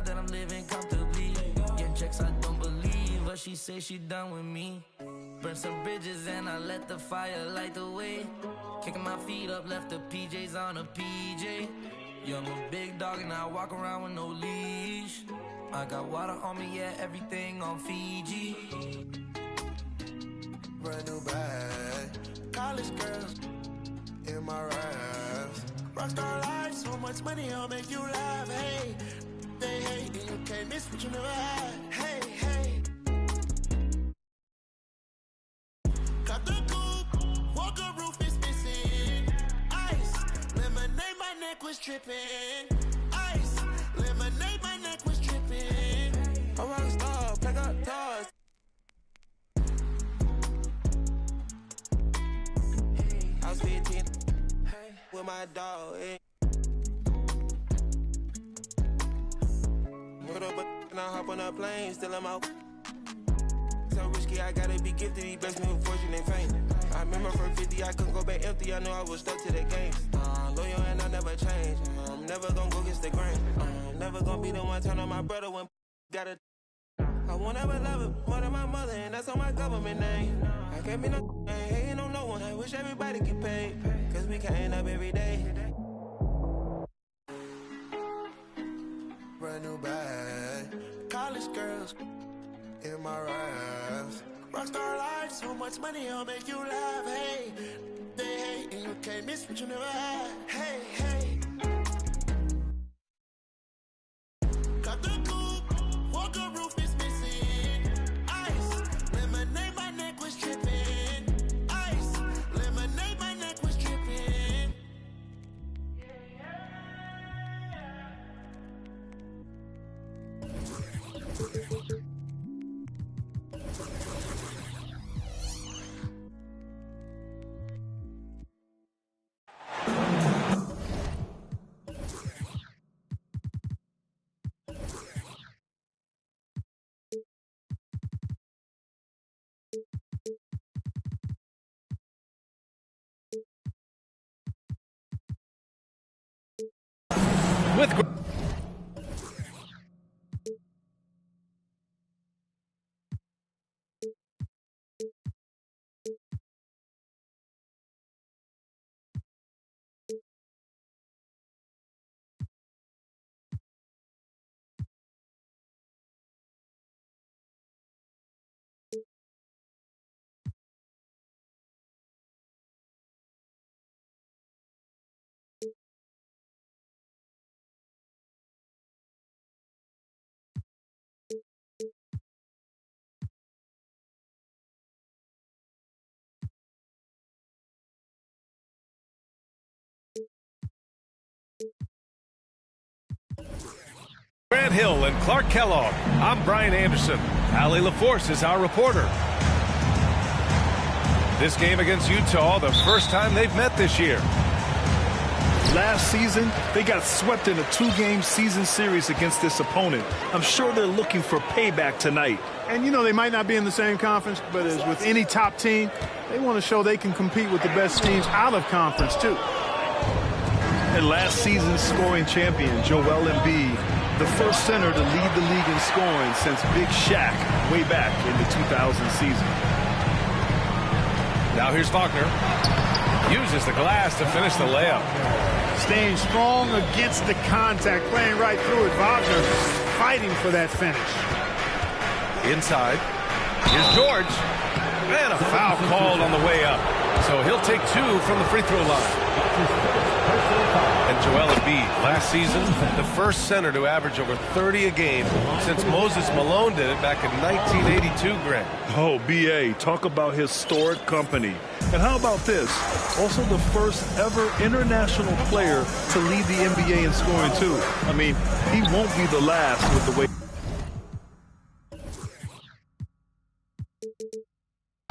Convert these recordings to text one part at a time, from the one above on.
now that I'm living comfortably. Getting checks I don't believe, but she say she done with me. Burn some bridges and I let the fire light the way. Kicking my feet up, left the PJs on a PJ. Yeah, I'm a big dog and I walk around with no leash. I got water on me, yeah, everything on Fiji. Brand new bag, college girls in my raps. Rockstar life, so much money, I'll make you laugh. Hey, they hate and you can't miss what you never had. Hey, hey. Got the coupe, walker roof is missing. Ice, lemonade, my neck was tripping. Ice, lemonade, my neck was tripping. A rockstar, pack up doors. I was 15 with my dog. Put up and I hop on a plane, still I'm out. So risky, I gotta be gifted. He blessed me with fortune and fame. I remember from 50, I couldn't go back empty. I know I was stuck to the game. Loyal and I never change. I'm never gonna go against the grain. I'm never gonna be the one turn on my brother when gotta. I won't ever love it more than my mother, and that's on my government name. I can't be no hating on no one. I wish everybody get paid, cause we can't up every day. Brand new bag, college girls in my raps. Rockstar life, so much money, I'll make you laugh. Hey, they hate and you can't miss what you never had. Hey, hey. Got the coupe, walker roof is missing. Ice, lemonade, my neck was tripping. Ice, lemonade, my neck was tripping. With Grant Hill and Clark Kellogg, I'm Brian Anderson. Allie LaForce is our reporter. This game against Utah, the first time they've met this year. Last season, they got swept in a 2-game season series against this opponent. I'm sure they're looking for payback tonight. And, you know, they might not be in the same conference, but as with any top team, they want to show they can compete with the best teams out of conference, too. And last season's scoring champion, Joel Embiid, the first center to lead the league in scoring since Big Shaq way back in the 2000 season. Now here's Wagner. Uses the glass to finish the layup. Staying strong against the contact, playing right through it. Wagner fighting for that finish. Inside. Here's George. And a foul called on the way up. So he'll take 2 from the free throw line. And Joel Embiid, last season, the first center to average over 30 a game since Moses Malone did it back in 1982, Grant. Oh, B.A., talk about historic company. And how about this? Also the first ever international player to lead the NBA in scoring, too. I mean, he won't be the last with the way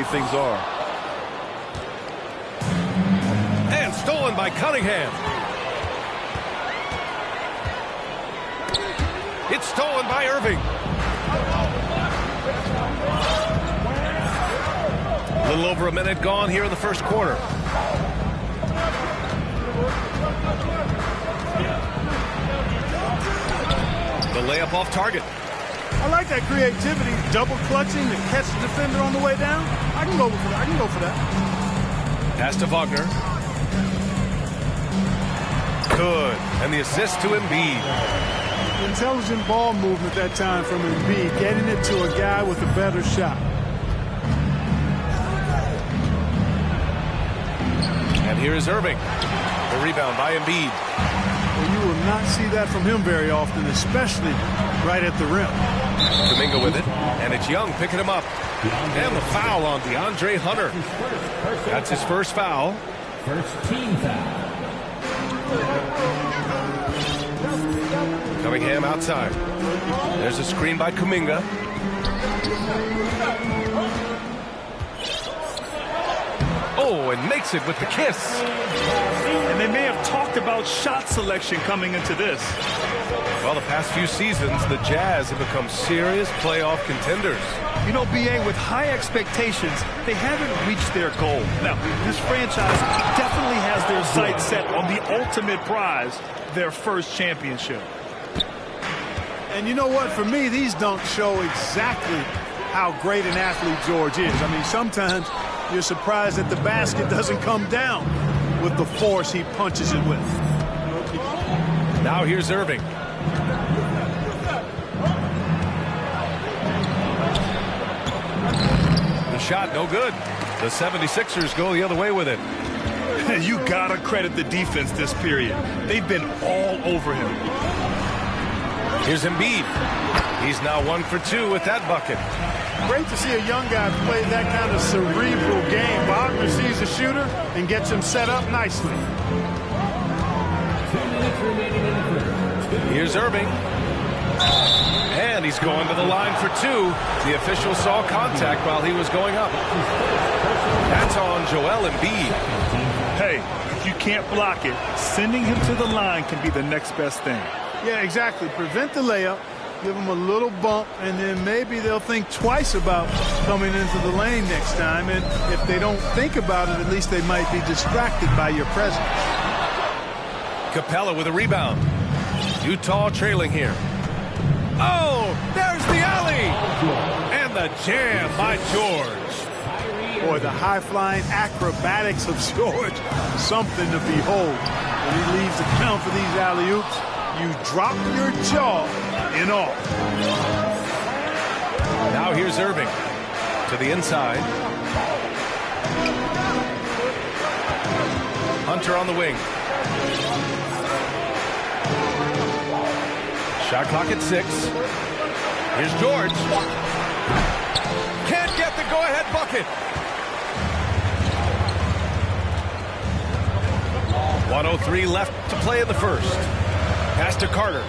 things are. And stolen by Cunningham. It's stolen by Irving. A little over a minute gone here in the first quarter. The layup off target. I like that creativity, double clutching to catch the defender on the way down. I can go for that. Pass to Wagner. Good. And the assist to Embiid. Intelligent ball movement that time from Embiid, getting it to a guy with a better shot. And here is Irving. The rebound by Embiid. Well, you will not see that from him very often, especially right at the rim. Kuminga with it, and it's Young picking him up. And the foul on DeAndre Hunter. That's his first foul. First team foul. Cunningham outside. There's a screen by Kuminga. Oh, and makes it with the kiss. And they may have talked about shot selection coming into this. Well, the past few seasons, the Jazz have become serious playoff contenders. You know, B.A., with high expectations, they haven't reached their goal. Now, this franchise definitely has their sights set on the ultimate prize, their first championship. And you know what? For me, these don't show exactly how great an athlete George is. I mean, sometimes you're surprised that the basket doesn't come down with the force he punches it with. Now here's Irving. The shot, no good. The 76ers go the other way with it. You gotta credit the defense this period. They've been all over him. Here's Embiid. He's now 1 for 2 with that bucket. Great to see a young guy play that kind of cerebral game. Wagner sees a shooter and gets him set up nicely. 2 minutes remaining in the first. Here's Irving. And he's going to the line for 2. The official saw contact while he was going up. That's on Joel Embiid. Hey, if you can't block it, sending him to the line can be the next best thing. Yeah, exactly. Prevent the layup, give them a little bump, and then maybe they'll think twice about coming into the lane next time. And if they don't think about it, at least they might be distracted by your presence. Capella with a rebound. Utah trailing here. Oh, there's the alley. And the jam by George. Boy, the high-flying acrobatics of George, something to behold. When he leaves the count for these alley-oops, you drop your jaw in awe. Now here's Irving to the inside. Hunter on the wing. Shot clock at 6. Here's George. Can't get the go-ahead bucket. 1:03 left to play in the first. Pass to Carter.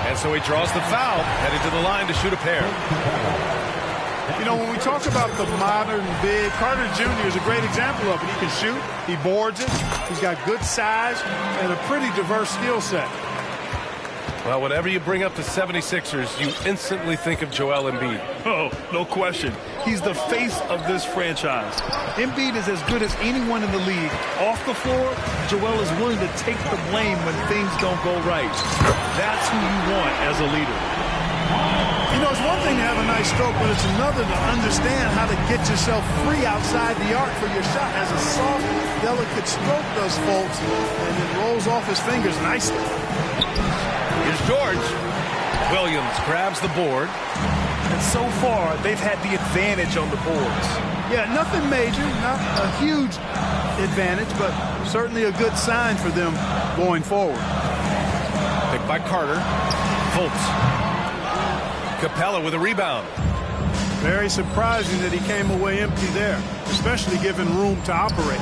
And so he draws the foul, headed to the line to shoot a pair. You know, when we talk about the modern big, Carter Jr. is a great example of it. He can shoot, he boards it, he's got good size, and a pretty diverse skill set. Well, whenever you bring up the 76ers, you instantly think of Joel Embiid. Oh, no question. He's the face of this franchise. Embiid is as good as anyone in the league. Off the floor, Joel is willing to take the blame when things don't go right. That's who you want as a leader. You know, it's one thing to have a nice stroke, but it's another to understand how to get yourself free outside the arc for your shot. Has a soft, delicate stroke, does folks, and it rolls off his fingers nicely. Here's George. Williams grabs the board. And so far, they've had the advantage on the boards. Yeah, nothing major, not a huge advantage, but certainly a good sign for them going forward. Picked by Carter. Fultz. Capella with a rebound. Very surprising that he came away empty there, especially given room to operate.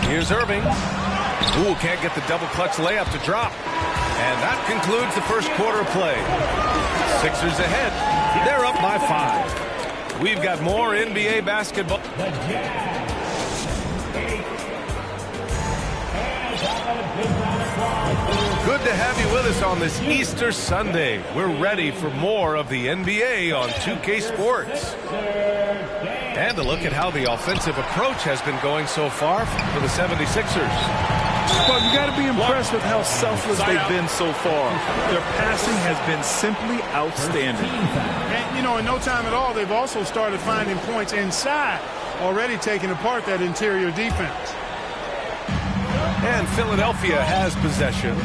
Here's Irving. Ooh, can't get the double clutch layup to drop. And that concludes the first quarter of play. Sixers ahead. They're up by 5. We've got more NBA basketball. Good to have you with us on this Easter Sunday. We're ready for more of the NBA on 2K Sports. And a look at how the offensive approach has been going so far for the 76ers. Well, you got to be impressed with how selfless they've been so far. Their passing has been simply outstanding. And, you know, in no time at all, they've also started finding points inside, already taking apart that interior defense. And Philadelphia has possession.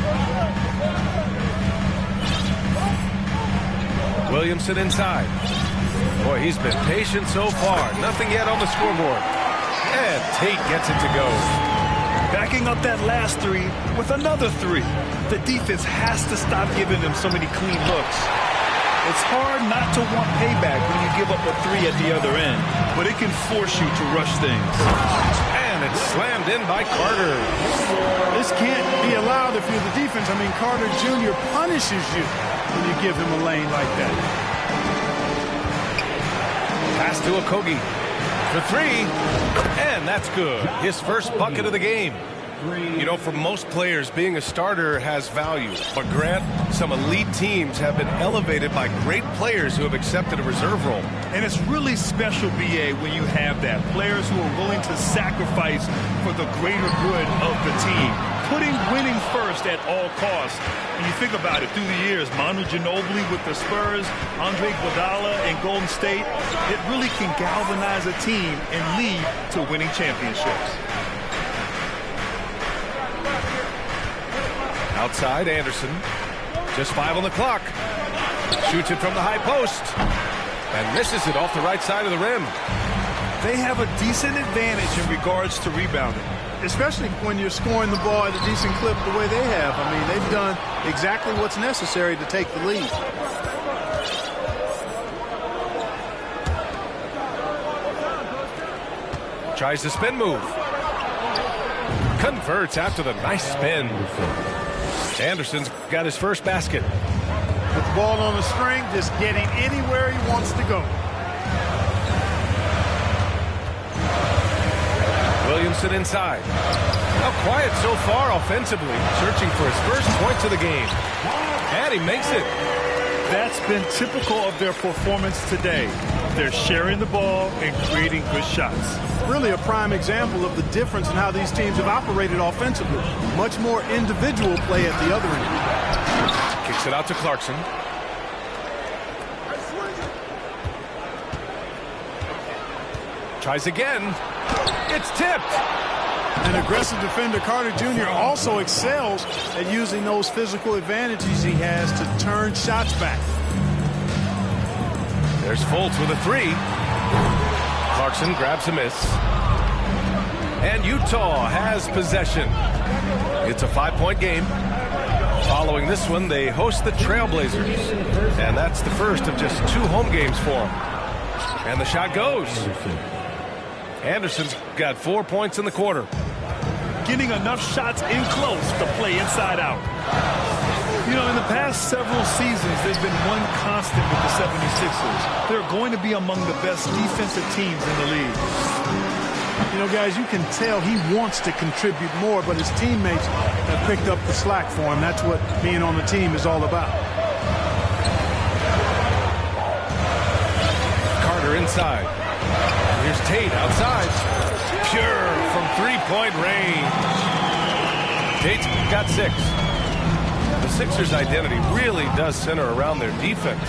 Williamson inside. Boy, he's been patient so far. Nothing yet on the scoreboard. And Tate gets it to go. Backing up that last three with another three. The defense has to stop giving them so many clean looks. It's hard not to want payback when you give up a three at the other end, but it can force you to rush things. And it's slammed in by Carter. This can't be allowed if you're the defense. I mean, Carter Jr. punishes you when you give him a lane like that. Pass to Okogie for three, and that's good. His first bucket of the game. You know, for most players, being a starter has value. But Grant, some elite teams have been elevated by great players who have accepted a reserve role. And it's really special, B.A., when you have that. Players who are willing to sacrifice for the greater good of the team. Putting winning first at all costs. And you think about it, through the years, Manu Ginobili with the Spurs, Andre Iguodala in Golden State, it really can galvanize a team and lead to winning championships. Outside, Anderson. Just 5 on the clock. Shoots it from the high post. And misses it off the right side of the rim. They have a decent advantage in regards to rebounding. Especially when you're scoring the ball at a decent clip the way they have. I mean, they've done exactly what's necessary to take the lead. Tries the spin move. Converts after the nice spin. Anderson's got his first basket. With the ball on the string, just getting anywhere he wants to go. Williamson inside. Now quiet so far offensively, searching for his first points of the game. And he makes it. That's been typical of their performance today. They're sharing the ball and creating good shots. Really a prime example of the difference in how these teams have operated offensively. Much more individual play at the other end. Kicks it out to Clarkson. Tries again. It's tipped. An aggressive defender, Carter Jr. also excels at using those physical advantages he has to turn shots back. There's Fultz with a three. Clarkson grabs a miss. And Utah has possession. It's a 5-point game. Following this one, they host the Trailblazers. And that's the first of just 2 home games for them. And the shot goes. Anderson's got 4 points in the quarter. Getting enough shots in close to play inside out. You know, in the past several seasons, there's been one constant with the 76ers. They're going to be among the best defensive teams in the league. You know, guys, you can tell he wants to contribute more, but his teammates have picked up the slack for him. That's what being on the team is all about. Carter inside. Here's Tate outside. Pure from 3-point range. Tate's got 6. The Sixers' identity really does center around their defense.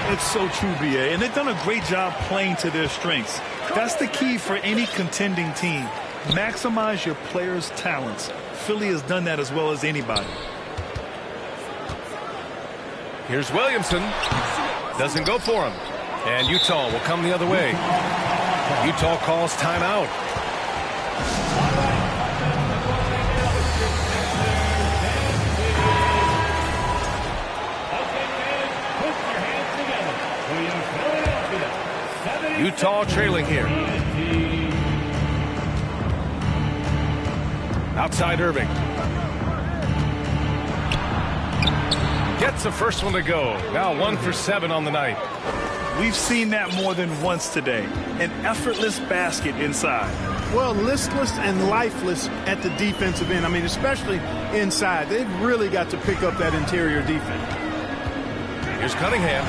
It's so true, B.A., and they've done a great job playing to their strengths. That's the key for any contending team. Maximize your players' talents. Philly has done that as well as anybody. Here's Williamson. Doesn't go for him. And Utah will come the other way. Utah calls timeout. Utah trailing here. Outside Irving. Gets the first one to go. Now 1 for 7 on the night. We've seen that more than once today. An effortless basket inside. Well, listless and lifeless at the defensive end. I mean, especially inside. They've really got to pick up that interior defense. Here's Cunningham.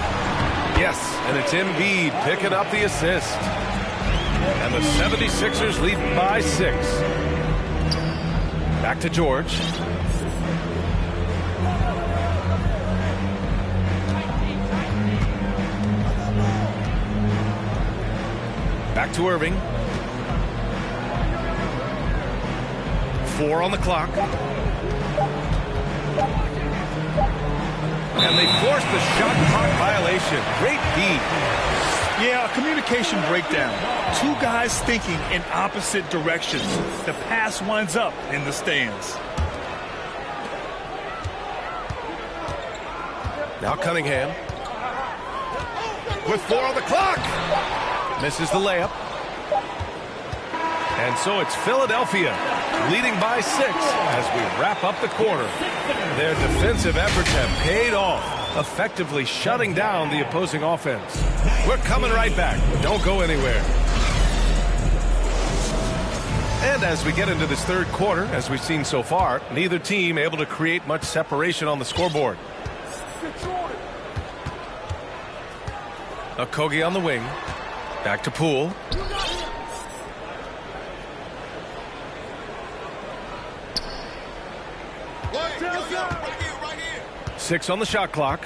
Yes, and it's Embiid picking up the assist. And the 76ers lead by 6. Back to George. Back to Irving. 4 on the clock. And they forced the shot clock violation. Great D. Yeah, a communication breakdown. Two guys thinking in opposite directions. The pass winds up in the stands. Now Cunningham. With 4 on the clock. Misses the layup. And so it's Philadelphia leading by 6 as we wrap up the quarter. Their defensive efforts have paid off, effectively shutting down the opposing offense. We're coming right back. Don't go anywhere. And as we get into this third quarter, as we've seen so far, neither team able to create much separation on the scoreboard. Okogie on the wing. Back to Poole. Right here. 6 on the shot clock.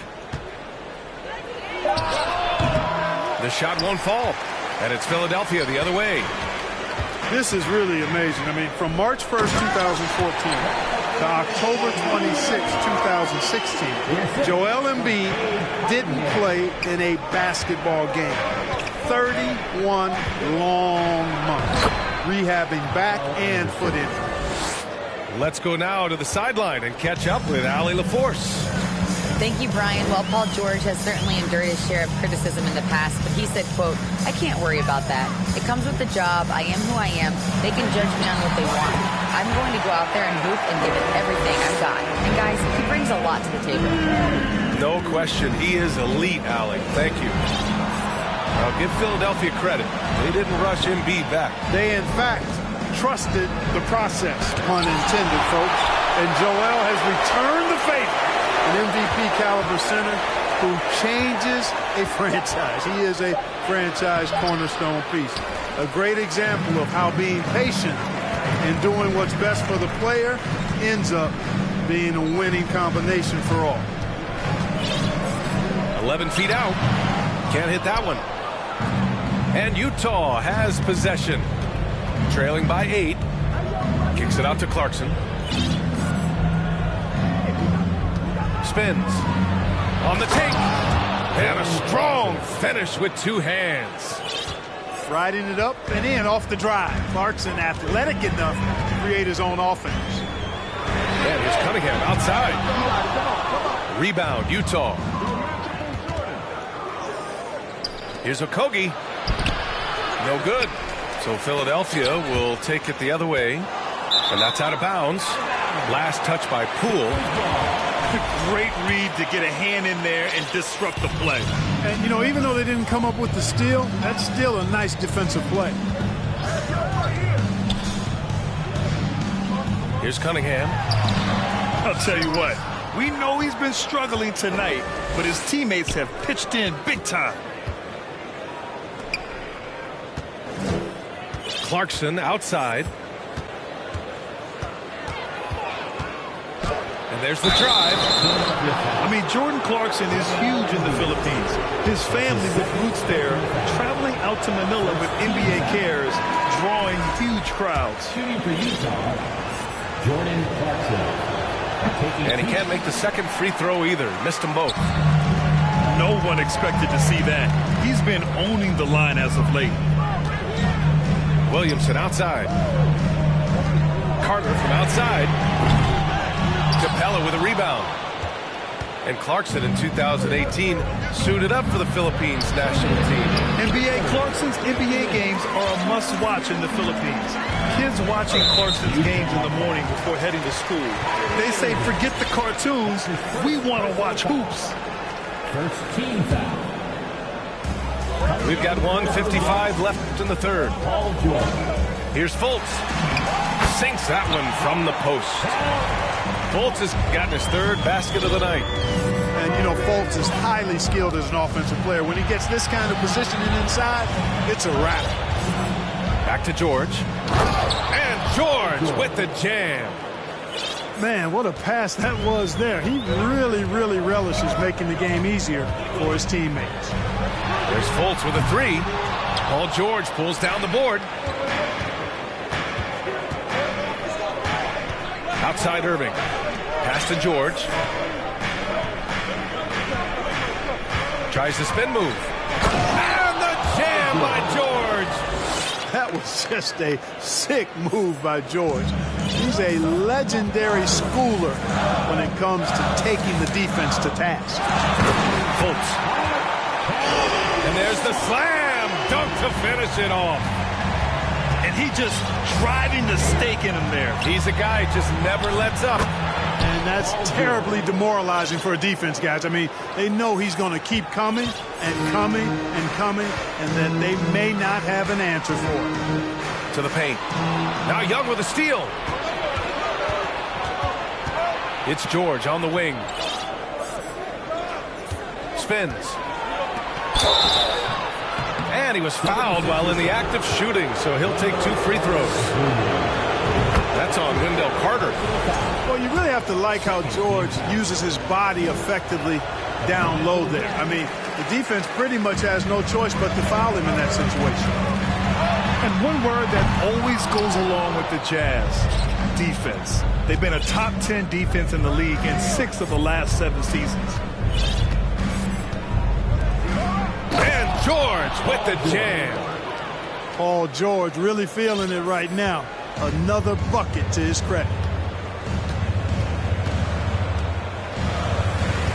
The shot won't fall. And it's Philadelphia the other way. This is really amazing. I mean, from March 1st, 2014 to October 26, 2016, Joel Embiid didn't play in a basketball game. 31 long months rehabbing back and foot injuries. Let's go now to the sideline and catch up with Allie LaForce. Thank you, Brian. Well, Paul George has certainly endured his share of criticism in the past, but he said, quote, "I can't worry about that. It comes with the job. I am who I am. They can judge me on what they want. I'm going to go out there and hoop and give it everything I've got." And guys, he brings a lot to the table. No question. He is elite, Allie. Thank you. I'll give Philadelphia credit. They didn't rush Embiid back. They, in fact, trusted the process, pun intended, folks. And Joel has returned the favor. An MVP caliber center who changes a franchise. He is a franchise cornerstone piece. A great example of how being patient and doing what's best for the player ends up being a winning combination for all. 11 feet out. Can't hit that one. And Utah has possession. Trailing by 8. Kicks it out to Clarkson. Spins. On the take. And a strong finish with 2 hands. Riding it up and in off the drive. Clarkson athletic enough to create his own offense. And here's Cunningham outside. Rebound, Utah. Here's Okogie. No good. So Philadelphia will take it the other way. And that's out of bounds. Last touch by Poole. Great read to get a hand in there and disrupt the play. And, you know, even though they didn't come up with the steal, that's still a nice defensive play. Here's Cunningham. I'll tell you what, we know he's been struggling tonight, but his teammates have pitched in big time. Clarkson outside. And there's the drive. I mean, Jordan Clarkson is huge in the Philippines. His family with roots there, traveling out to Manila with NBA cares, drawing huge crowds. Shooting for Utah, Jordan Clarkson. And he can't make the second free throw either. Missed them both. No one expected to see that. He's been owning the line as of late. Williamson outside. Carter from outside. Capella with a rebound. And Clarkson in 2018 suited up for the Philippines national team. NBA Clarkson's NBA games are a must-watch in the Philippines. Kids watching Clarkson's games in the morning before heading to school. They say, forget the cartoons, we want to watch hoops. First team foul. We've got 1:55 left in the third. Paul George. Here's Fultz. Sinks that one from the post. Fultz has gotten his third basket of the night. And, you know, Fultz is highly skilled as an offensive player. When he gets this kind of positioning inside, it's a wrap. Back to George. And George with the jam. Man, what a pass that was there. He really, really relishes making the game easier for his teammates. There's Fultz with a three. Paul George pulls down the board. Outside Irving. Pass to George. Tries the spin move. And the jam by George. That was just a sick move by George. He's a legendary schooler when it comes to taking the defense to task. Fultz. And there's the slam dunk to finish it off. And he just driving the stake in him there. He's a guy who just never lets up. And that's terribly demoralizing for a defense, guys. I mean, they know he's going to keep coming and coming and coming, and then they may not have an answer for it. To the paint. Now Young with a steal. It's George on the wing. Spins. And he was fouled while in the act of shooting, so he'll take 2 free throws. That's on Wendell Carter. Well, you really have to like how George uses his body effectively down low there. I mean, the defense pretty much has no choice but to foul him in that situation. And one word that always goes along with the Jazz, defense. They've been a top 10 defense in the league in 6 of the last 7 seasons. And George with the jam. Paul George really feeling it right now. Another bucket to his credit.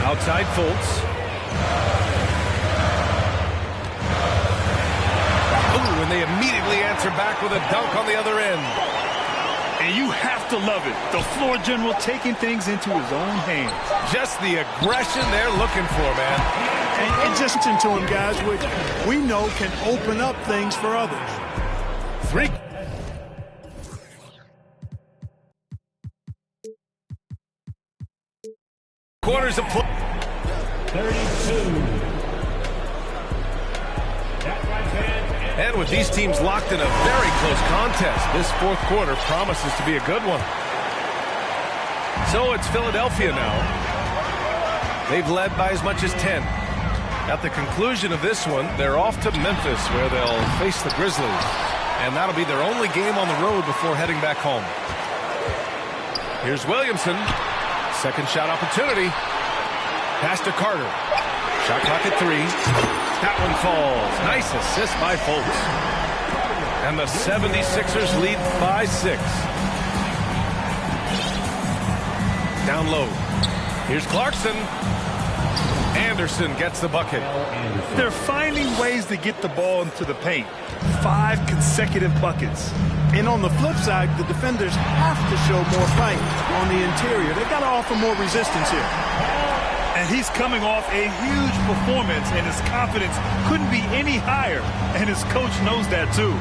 Outside Fultz. Ooh, and they immediately answer back with a dunk on the other end. And you have to love it. The floor general taking things into his own hands. Just the aggression they're looking for, man. And just into him, guys, which we know can open up things for others. 3 quarters of play. 32. And with these teams locked in a very close contest, this 4th quarter promises to be a good one. So it's Philadelphia now. They've led by as much as 10. At the conclusion of this one, they're off to Memphis, where they'll face the Grizzlies. And that'll be their only game on the road before heading back home. Here's Williamson. Second shot opportunity. Pass to Carter. Shot clock at 3. That one falls. Nice assist by Fultz. And the 76ers lead by 6. Down low. Here's Clarkson. Anderson gets the bucket. They're finding ways to get the ball into the paint. 5 consecutive buckets. And on the flip side, the defenders have to show more fight on the interior. They've got to offer more resistance here. And he's coming off a huge performance, and his confidence couldn't be any higher. And his coach knows that, too.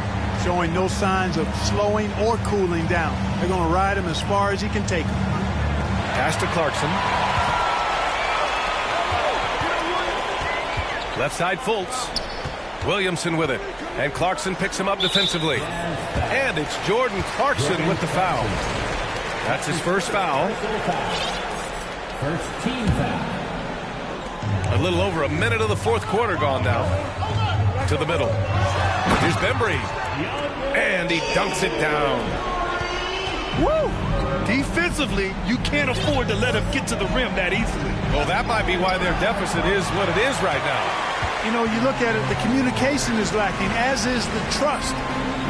Showing no signs of slowing or cooling down. They're going to ride him as far as he can take him. Pass to Clarkson. Left side Fultz. Williamson with it. And Clarkson picks him up defensively. And it's Jordan Clarkson with the foul. That's his first foul. First team foul. A little over a minute of the 4th quarter gone now. To the middle. Here's Bembry. And he dunks it down. Woo! Defensively, you can't afford to let him get to the rim that easily. Well, that might be why their deficit is what it is right now. You know, you look at it, the communication is lacking, as is the trust.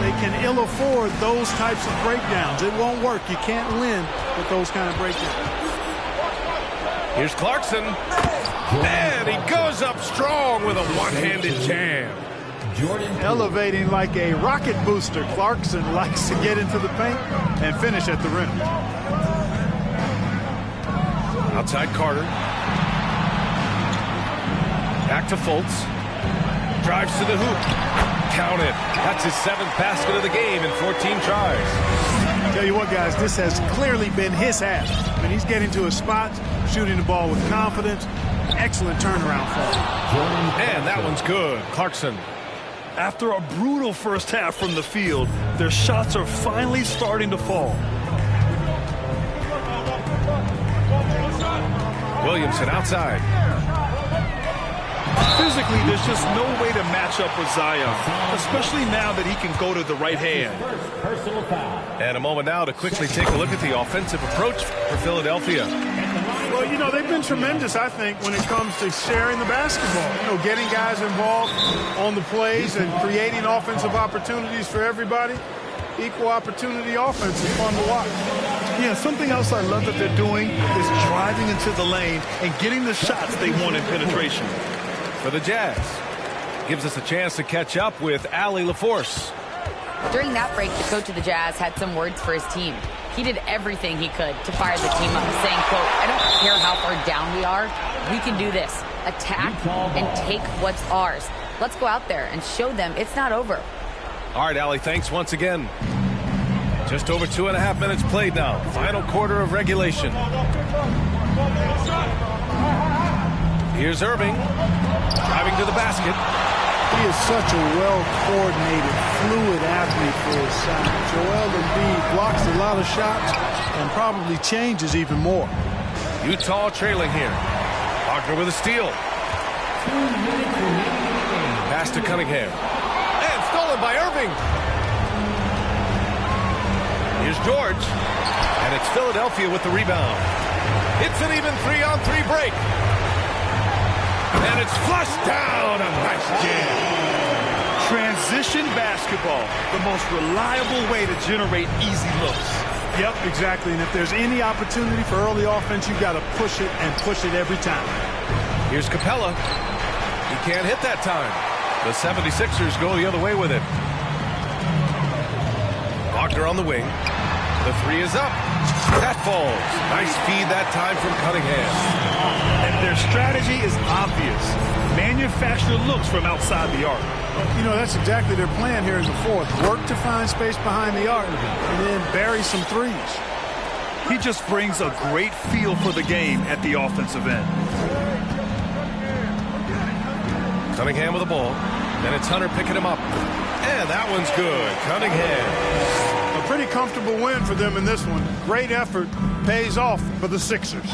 They can ill afford those types of breakdowns. It won't work. You can't win with those kind of breakdowns. Here's Clarkson. And he goes up strong with a one-handed jam. Jordan Elevating like a rocket booster. Clarkson likes to get into the paint and finish at the rim. Outside Carter. Back to Fultz. Drives to the hoop. Count it. That's his 7th basket of the game in 14 tries. Tell you what, guys, this has clearly been his half. I mean, he's getting to his spots, shooting the ball with confidence. Excellent turnaround for him. And that one's good. Clarkson. After a brutal first half from the field, their shots are finally starting to fall. Williamson outside. Physically, there's just no way to match up with Zion, especially now that he can go to the right hand. Personal foul. And a moment now to quickly take a look at the offensive approach for Philadelphia. Well, you know, they've been tremendous, I think, when it comes to sharing the basketball. You know, getting guys involved on the plays and creating offensive opportunities for everybody. Equal opportunity offense is fun to watch. Yeah, something else I love that they're doing is driving into the lane and getting the shots they want in penetration. For the Jazz, gives us a chance to catch up with Allie LaForce. During that break, the coach of the Jazz had some words for his team. He did everything he could to fire the team up, saying, quote, "I don't care how far down we are. We can do this. Attack and take what's ours. Let's go out there and show them it's not over." All right, Allie, thanks once again. Just over 2.5 minutes played now. Final quarter of regulation. Here's Irving, driving to the basket. He is such a well-coordinated, fluid athlete for his size. Joel Embiid blocks a lot of shots and probably changes even more. Utah trailing here. Wagner with a steal. Pass to Cunningham. And stolen by Irving. Here's George. And it's Philadelphia with the rebound. It's an even 3-on-3 break. And it's flushed down. A nice jam. Transition basketball, the most reliable way to generate easy looks. Yep, exactly. And if there's any opportunity for early offense, you've got to push it and push it every time. Here's Capella. He can't hit that time. The 76ers go the other way with it. Wagner on the wing. The three is up. That falls. Nice feed that time from Cunningham. And their strategy is obvious. Manufacture looks from outside the arc. You know, that's exactly their plan here in the fourth. Work to find space behind the arc and then bury some threes. He just brings a great feel for the game at the offensive end. Cunningham with the ball. And it's Hunter picking him up. And that one's good. Cunningham. A pretty comfortable win for them in this one. Great effort pays off for the Sixers.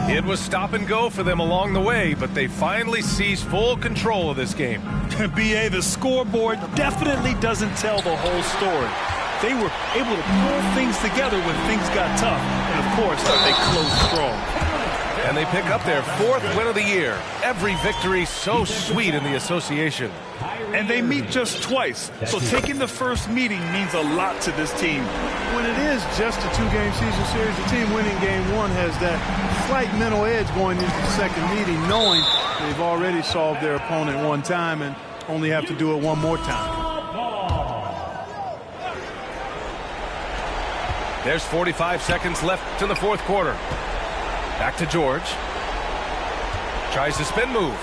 It was stop and go for them along the way, but they finally seized full control of this game. BA, the scoreboard definitely doesn't tell the whole story. They were able to pull things together when things got tough. And, of course, they closed strong. And they pick up their 4th win of the year. Every victory so sweet in the association. And they meet just twice, so taking the first meeting means a lot to this team. When it is just a 2-game season series, the team winning game 1 has that slight mental edge going into the second meeting, knowing they've already solved their opponent one time and only have to do it one more time. There's 45 seconds left in the 4th quarter. Back to George. Tries the spin move.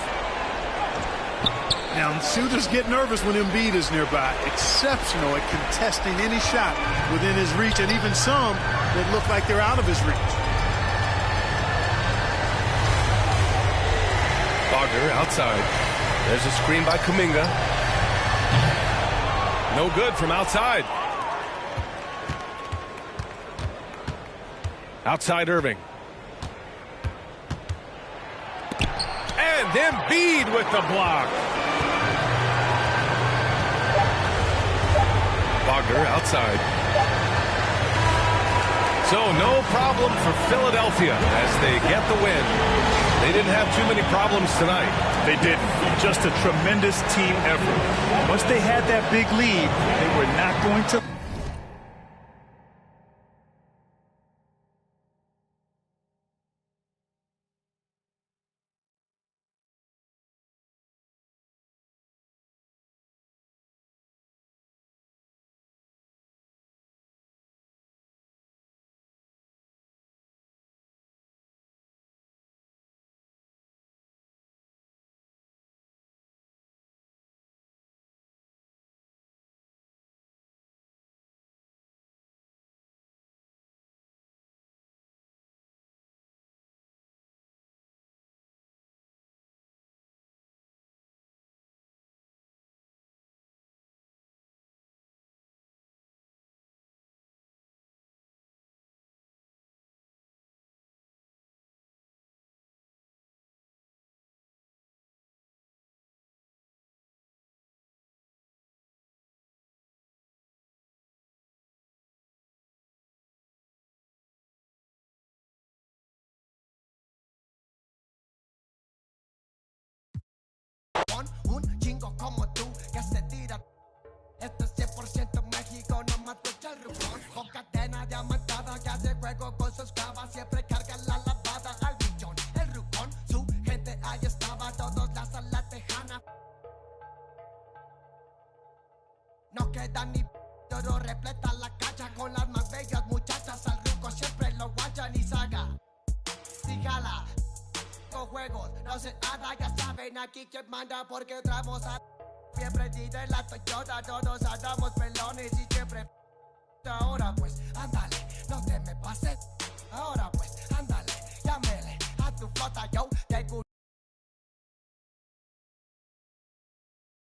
Now, shooters get nervous when Embiid is nearby. Exceptional at contesting any shot within his reach, and even some that look like they're out of his reach. Wagner outside. There's a screen by Kuminga. No good from outside. Outside Irving. And Embiid with the block. Wagner outside. So no problem for Philadelphia as they get the win. They didn't have too many problems tonight. They didn't. Just a tremendous team effort. Once they had that big lead, they were not going to como tú que se tira. Esto es 100% México, no más escucha el rubón. Con cadena diamantada que hace juego con sus clavas. Siempre carga la lavada al millón. El rubón, su gente ahí estaba, todos las a la tejana. No queda ni oro, repleta la cacha con las más bellas muchachas. Al ruco siempre lo guachan y saga. Si jala, con juegos, no se haga, ya saben aquí quién manda porque traemos a... Siempre de la Toyota, todos andamos pelones y siempre... Ahora pues, ándale, no te me pases. Ahora pues, ándale, llámele a tu flota, yo.